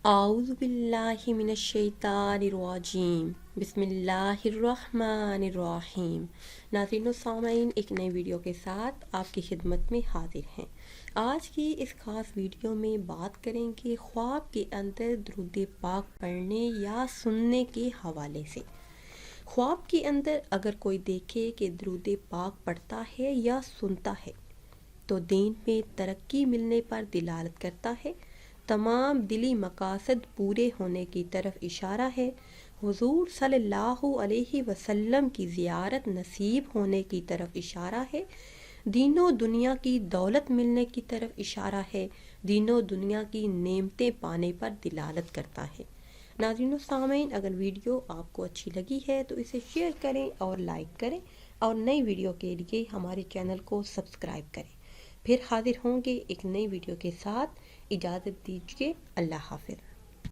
اعوذ باللہ من الشیطان الرجیم، بسم اللہ الرحمن الرحیم۔ ناظرین و سامعین، ایک نئے ویڈیو کے ساتھ آپ کی خدمت میں حاضر ہیں۔ آج کی اس خاص ویڈیو میں بات کریں گے خواب کے اندر درود پاک پڑھنے یا سننے کے حوالے سے۔ خواب کے اندر اگر کوئی دیکھے کہ درود پاک پڑھتا ہے یا سنتا ہے تو دین میں ترقی ملنے پر دلالت کرتا ہے، تمام دلی مقاصد پورے ہونے کی طرف اشارہ ہے، حضور صلی اللہ علیہ وسلم کی زیارت نصیب ہونے کی طرف اشارہ ہے، دین و دنیا کی دولت ملنے کی طرف اشارہ ہے، دین و دنیا کی نعمتیں پانے پر دلالت کرتا ہے۔ ناظرین و سامعین، اگر ویڈیو آپ کو اچھی لگی ہے تو اسے شیئر کریں اور لائک کریں، اور نئی ویڈیو کے لیے ہمارے چینل کو سبسکرائب کریں۔ پھر حاضر ہوں گے ایک نئی ویڈیو کے ساتھ۔ اجازت دیجیے، اللہ حافظ۔